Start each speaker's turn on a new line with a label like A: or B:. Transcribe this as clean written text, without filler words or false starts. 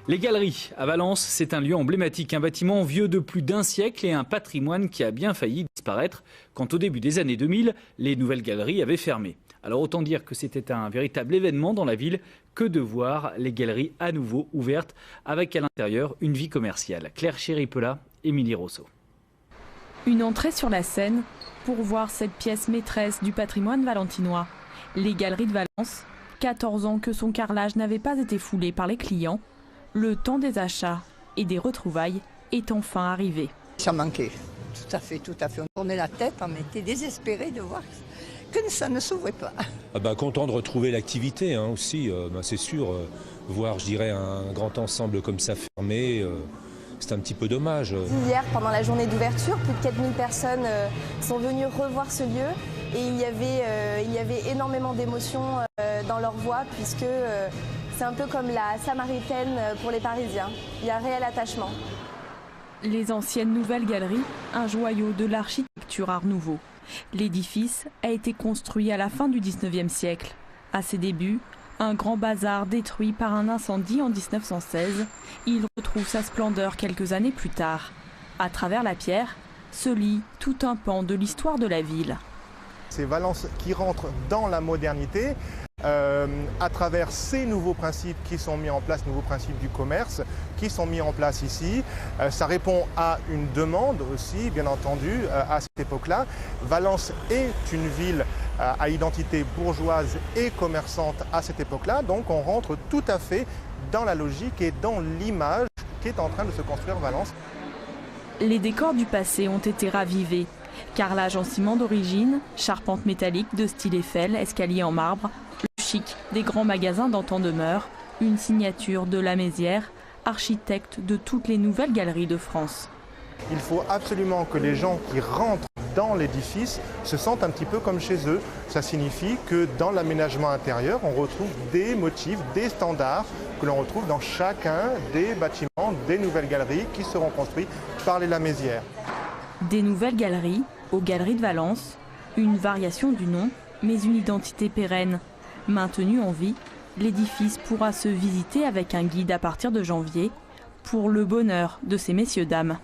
A: Les Galeries à Valence, c'est un lieu emblématique, un bâtiment vieux de plus d'un siècle et un patrimoine qui a bien failli disparaître quand au début des années 2000, les nouvelles galeries avaient fermé. Alors autant dire que c'était un véritable événement dans la ville que de voir les galeries à nouveau ouvertes avec à l'intérieur une vie commerciale. Claire Chéripela, Émilie Rousseau.
B: Une entrée sur la scène pour voir cette pièce maîtresse du patrimoine valentinois. Les Galeries de Valence, 14 ans que son carrelage n'avait pas été foulé par les clients. Le temps des achats et des retrouvailles est enfin arrivé.
C: Ça manquait, tout à fait. On tournait la tête, on était désespérés de voir que ça ne s'ouvrait pas.
D: Content de retrouver l'activité aussi, c'est sûr. Voir, je dirais, un grand ensemble comme ça fermé, c'est un petit peu dommage.
E: Hier, pendant la journée d'ouverture, plus de 4000 personnes sont venues revoir ce lieu et il y avait énormément d'émotions dans leur voix puisque c'est un peu comme la Samaritaine pour les Parisiens. Il y a un réel attachement.
B: Les anciennes nouvelles galeries, un joyau de l'architecture art nouveau. L'édifice a été construit à la fin du 19e siècle. À ses débuts, un grand bazar détruit par un incendie en 1916. Il retrouve sa splendeur quelques années plus tard. À travers la pierre se lit tout un pan de l'histoire de la ville.
F: C'est Valence qui rentre dans la modernité à travers ces nouveaux principes qui sont mis en place, nouveaux principes du commerce qui sont mis en place ici. Ça répond à une demande aussi, bien entendu, à cette époque-là. Valence est une ville à identité bourgeoise et commerçante à cette époque-là, donc on rentre tout à fait dans la logique et dans l'image qui est en train de se construire Valence.
B: Les décors du passé ont été ravivés. Carrelage en ciment d'origine, charpente métallique de style Eiffel, escalier en marbre, le chic des grands magasins d'antan demeure, une signature de la Mézières, architecte de toutes les nouvelles galeries de France.
F: Il faut absolument que les gens qui rentrent dans l'édifice se sentent un petit peu comme chez eux. Ça signifie que dans l'aménagement intérieur, on retrouve des motifs, des standards que l'on retrouve dans chacun des bâtiments des nouvelles galeries qui seront construites par les La Mézières.
B: Des nouvelles galeries aux Galeries de Valence, une variation du nom, mais une identité pérenne. Maintenue en vie, l'édifice pourra se visiter avec un guide à partir de janvier pour le bonheur de ces messieurs-dames.